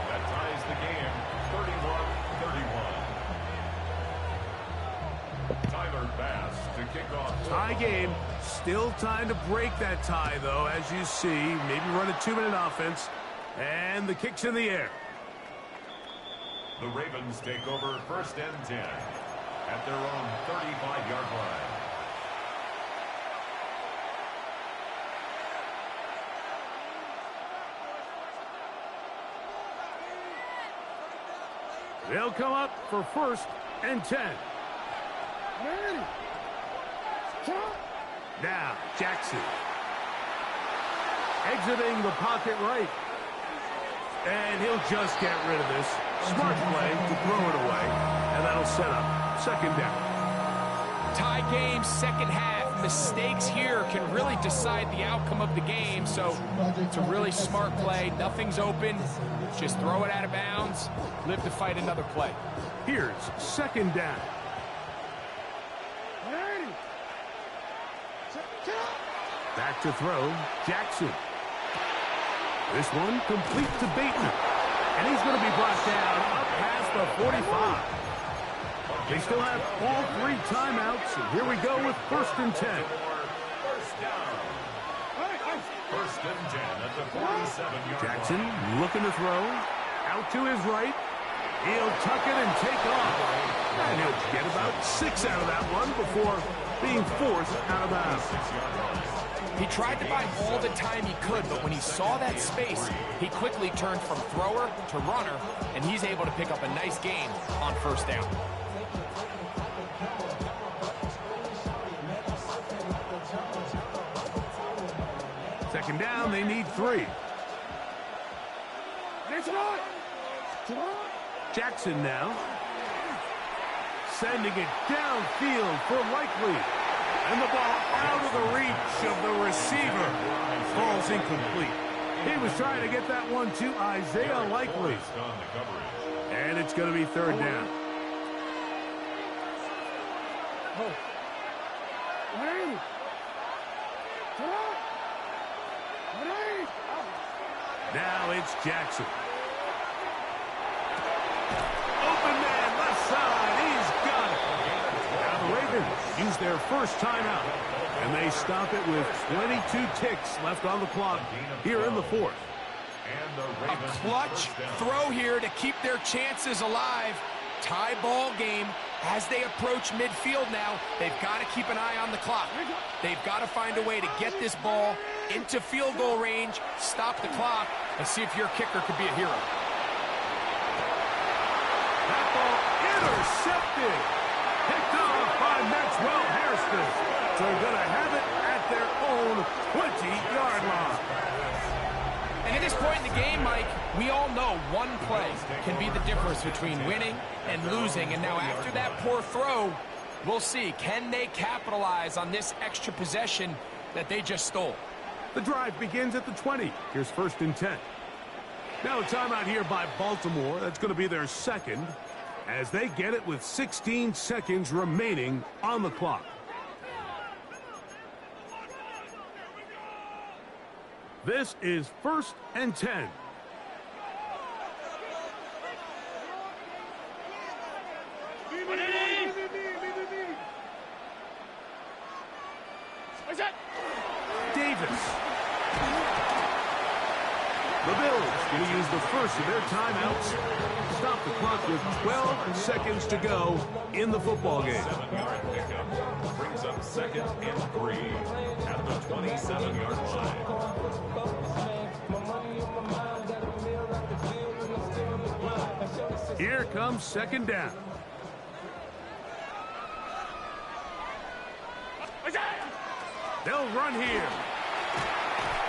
That ties the game, 31-31. Tyler Bass to kick off. Tie game. Still time to break that tie, though, as you see. Maybe run a 2-minute offense. And the kick's in the air. The Ravens take over 1st and 10 at their own 35-yard line. They'll come up for 1st and 10. Now, Jackson. Exiting the pocket right. And he'll just get rid of this. Smart play to throw it away. And that'll set up 2nd down. Tie game, second half. Mistakes here can really decide the outcome of the game, so it's a really smart play. Nothing's open. Just throw it out of bounds. Live to fight another play. Here's second down. Back to throw, Jackson. This one complete to Bateman. And he's going to be brought down up past the 45. They still have all 3 timeouts, and here we go with 1st and 10. First down. First and 10 at the 47-yard Jackson line. looking to throw. Out to his right. He'll tuck it and take off. And he'll get about 6 out of that one before being forced out of bounds. He tried to buy all the time he could, but when he saw that space, he quickly turned from thrower to runner, and he's able to pick up a nice gain on 1st down. Second down, they need 3. Jackson now. Sending it downfield for Likely. And the ball out of the reach of the receiver. Falls incomplete. He was trying to get that one to Isaiah Likely. And it's going to be 3rd down. Now it's Jackson. Open man, left side. He's got it. Now the Ravens use their first timeout. And they stop it with 22 ticks left on the clock here in the 4th. A clutch throw here to keep their chances alive. Tie ball game. As they approach midfield now, they've got to keep an eye on the clock. They've got to find a way to get this ball into field goal range, stop the clock, and see if your kicker could be a hero. That ball intercepted. Picked off by Maxwell Hairston. So they're going to have it at their own 20-yard line. And at this point in the game, Mike, we all know one play can be the difference between winning and losing. And now after that poor throw, we'll see, can they capitalize on this extra possession that they just stole? The drive begins at the 20. Here's 1st and 10. Now a timeout here by Baltimore. That's going to be their 2nd as they get it with 16 seconds remaining on the clock. This is 1st and 10. Davis. The Bills going to use the first of their timeouts. Stop the clock with 12 seconds to go in the football game. 7-yard pickup brings up 2nd and 3 at the 27-yard line. Here comes 2nd down. They'll run here.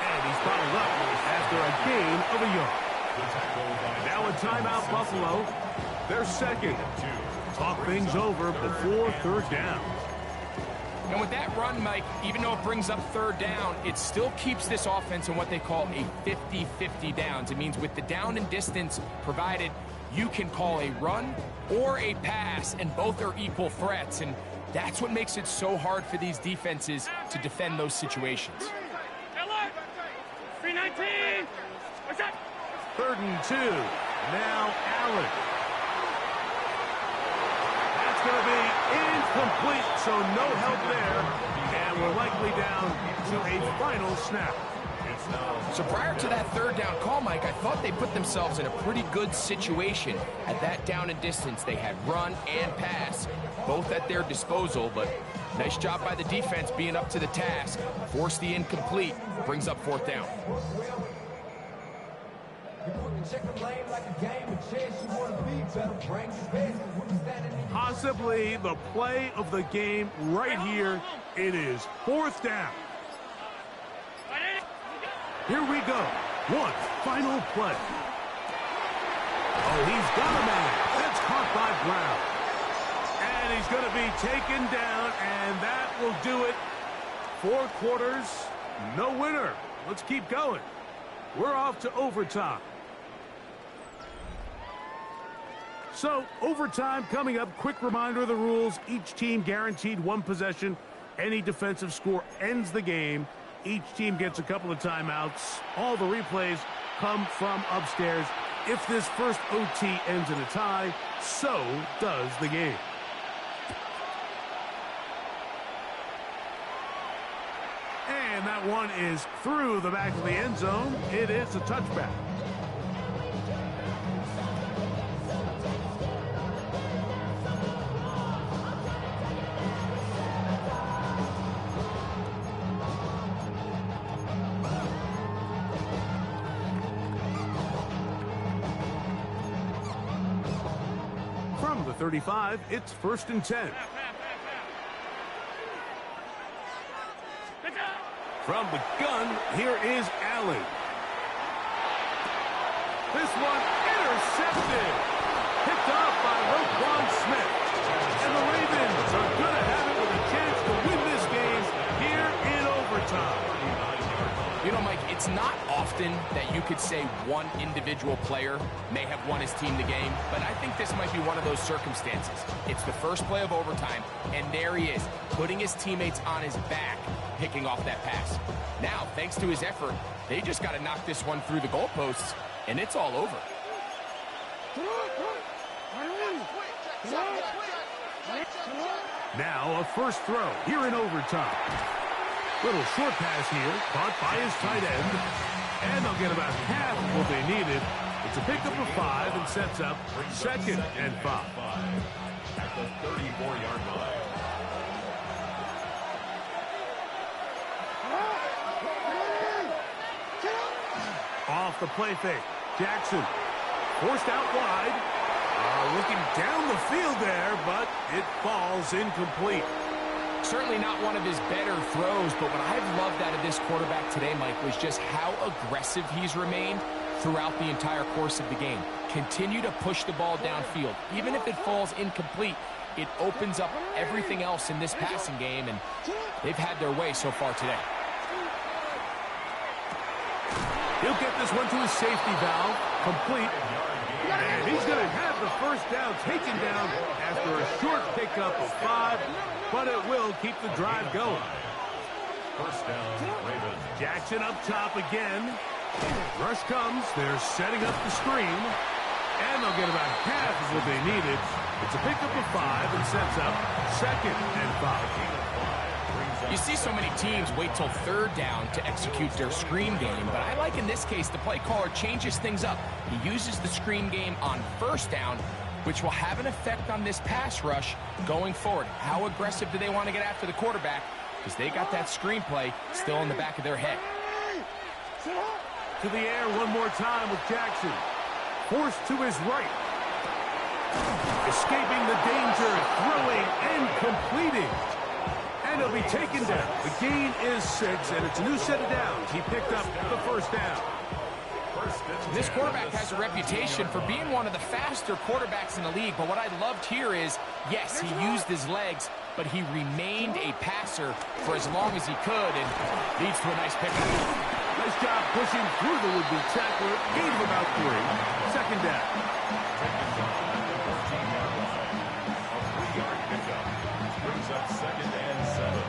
And he's bottled up after a gain of a yard. Now a timeout, Buffalo. Their 2nd. Talk things over before 3rd down. And with that run, Mike, even though it brings up 3rd down, it still keeps this offense in what they call a 50-50 downs. It means with the down and distance provided, you can call a run or a pass, and both are equal threats. And that's what makes it so hard for these defenses to defend those situations. 319. What's that? 3rd and 2. Now Allen. That's going to be incomplete, so no help there. And we're likely down to a final snap. So prior to that 3rd down call, Mike, I thought they put themselves in a pretty good situation at that down and distance. They had run and pass, both at their disposal, but nice job by the defense being up to the task. Force the incomplete, brings up 4th down. Possibly the play of the game right here. It is 4th down. Here we go. One final play. Oh, he's got a man. That's caught by Brown. And And he's going to be taken down, and that will do it. 4 quarters, no winner. Let's keep going. We're off to overtime. So, overtime coming up. Quick reminder of the rules. Each team guaranteed 1 possession. Any defensive score ends the game. Each team gets a couple of timeouts. All the replays come from upstairs. If this first OT ends in a tie, so does the game. And that one is through the back of the end zone. It is a touchback. From the 35, it's 1st and 10. From the gun, here is Allen. This one intercepted. Picked off by Roquan Smith. And the Ravens are going to have it with a chance to win this game here in overtime. You know, Mike, it's not often that you could say one individual player may have won his team the game, but I think this might be one of those circumstances. It's the first play of overtime, and there he is, putting his teammates on his back, picking off that pass. Now, thanks to his effort, they just got to knock this one through the goalposts, and it's all over. Now a first throw here in overtime. Little short pass here, caught by his tight end. And they'll get about half of what they needed. It's a pickup of 5 and sets up 2nd and 5. At the 34-yard line. Off the play fake. Jackson forced out wide. Looking down the field there, but it falls incomplete. Certainly not one of his better throws, but what I've loved out of this quarterback today, Mike, was just how aggressive he's remained throughout the entire course of the game. Continue to push the ball downfield. Even if it falls incomplete, it opens up everything else in this passing game, and they've had their way so far today. He'll get this one to his safety valve, complete. And he's going to have the first down taken down after a short pickup of 5, but it will keep the drive going. First down, Ravens. Jackson up top again. Rush comes. They're setting up the screen. And they'll get about half of what they needed. It's a pickup of 5 and sets up 2nd and 5. You see so many teams wait till 3rd down to execute their screen game, but I like in this case the play caller changes things up. He uses the screen game on 1st down, which will have an effect on this pass rush going forward. How aggressive do they want to get after the quarterback? Because they got that screenplay still in the back of their head. To the air one more time with Jackson. Forced to his right. Escaping the danger, throwing and completing. And he'll be taken down. The gain is 6, and it's a new set of downs. He picked up the 1st down. This quarterback has a reputation for being one of the faster quarterbacks in the league, but what I loved here is, yes, he used his legs, but he remained a passer for as long as he could, and leads to a nice pickup. Nice job pushing through the would-be tackler. Gain of about 3. 2nd down. A 3-yard pickup brings up 2nd and 7.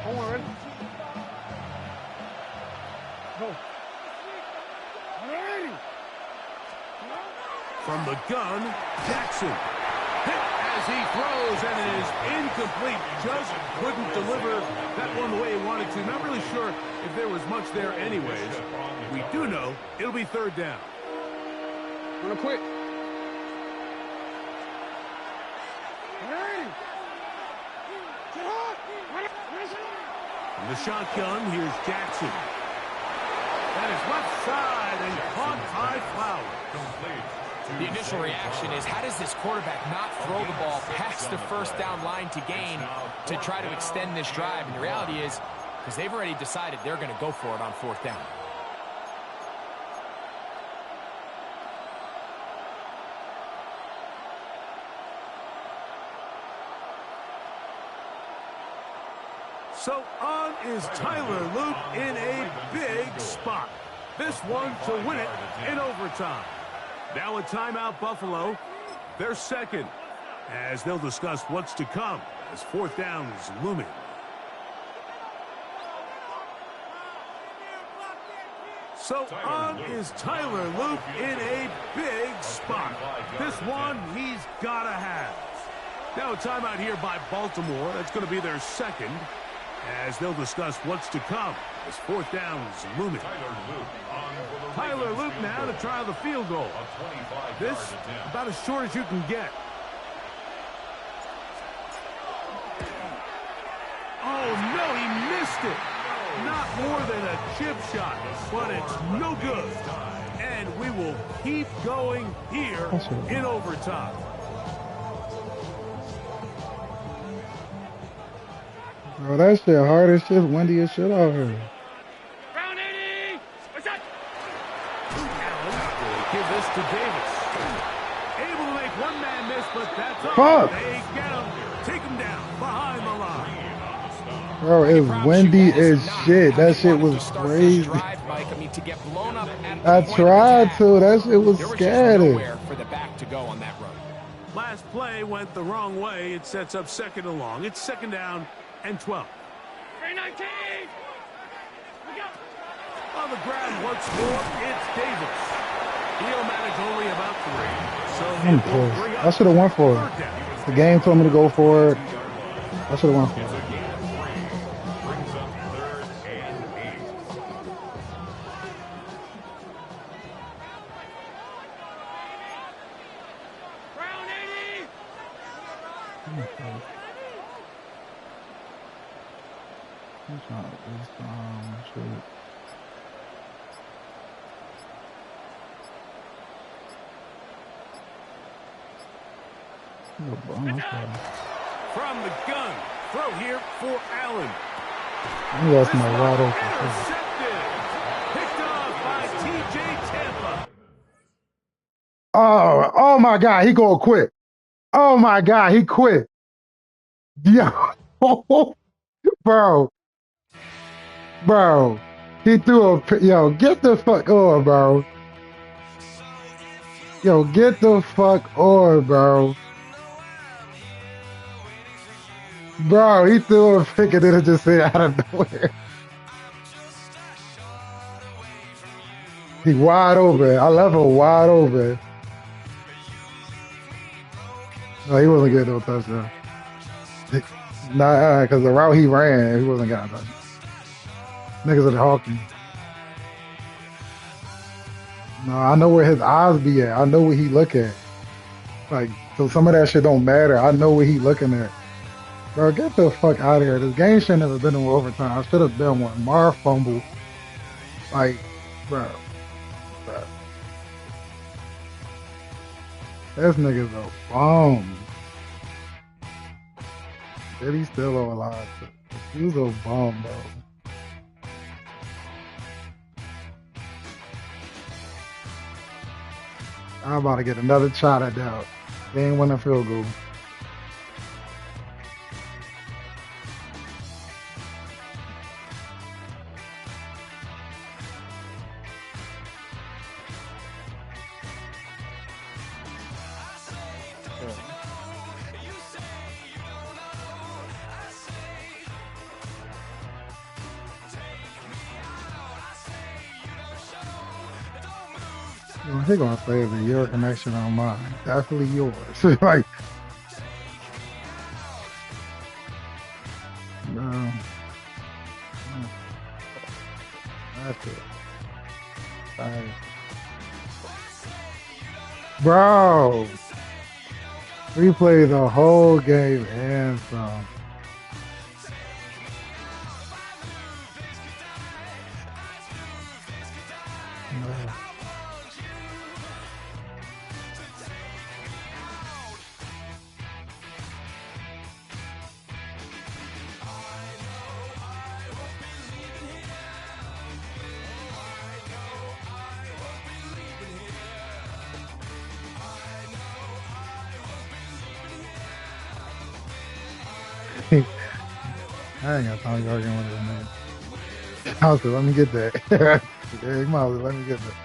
Horn. Go. From the gun, Jackson. Hit as he throws, and it is incomplete. Just couldn't deliver that one the way he wanted to. Not really sure if there was much there anyways. We do know it'll be 3rd down. Real quick. From the shotgun, here's Jackson. That is left side and caught by Flower. The initial reaction is, how does this quarterback not throw the ball past the 1st down line to gain to try to extend this drive? And the reality is, because they've already decided they're going to go for it on 4th down. So on is Tyler Luke in a big spot. This one to win it in overtime. Now a timeout, Buffalo. They're second, as they'll discuss what's to come as 4th down is looming. So on is Tyler Luke in a big spot. This one he's got to have. Now a timeout here by Baltimore. That's going to be their second, as they'll discuss what's to come as 4th down is looming. Tyler Luke now to try the field goal. This about as short as you can get. Oh, no, he missed it. Not more than a chip shot, but it's no good. And we will keep going here in overtime. Bro, that shit hard as shit, windy as shit out here. Round 80! What's that? Allen will give this to Davis. Able to make one man miss, but that's all. Fuck. They get him, take him down behind the line. Bro, it's windy as shit. That shit was crazy. I tried to. That shit was scattered. For the back to go on that run. Last play went the wrong way. It sets up 2nd and long. It's 2nd down and 12. 319! On the ground once more, it's Davis. He'll manage only about 3. So I'm close. I should have went for it. The game told me to go for it. I should have went for it. Round 80! I'm trying to shoot. From the gun, throw here for Allen. You lost my wide open. Intercepted. Picked off by T.J. Tampa. Oh my God, he gonna quit. Oh my God, he quit. Yo, bro, he threw a, yo, get the fuck on, bro. Yo, get the fuck on, bro. Bro, he threw a pick and then it just said out of nowhere. He wide open. I left him wide open. No, he wasn't getting no touchdown. Nah, because the route he ran, he wasn't getting a touchdown. Niggas are hawking. No, I know where his eyes be at. I know what he look at. Like, so some of that shit don't matter. I know what he looking at. Bro, get the fuck out of here. This game should never been in overtime. I should have been one. Mar fumble. Like, bro. This nigga's a bum. Yet he's still alive. He's a bum, bro. I'm about to get another shot at that. They ain't win a field goal. He gonna say that your connection on mine. Definitely yours. Like, no. That's it. Right. Bro, we played the whole game and some. I ain't got time to be arguing with this man. I was like, let me get that. Yeah, come on, let me get that.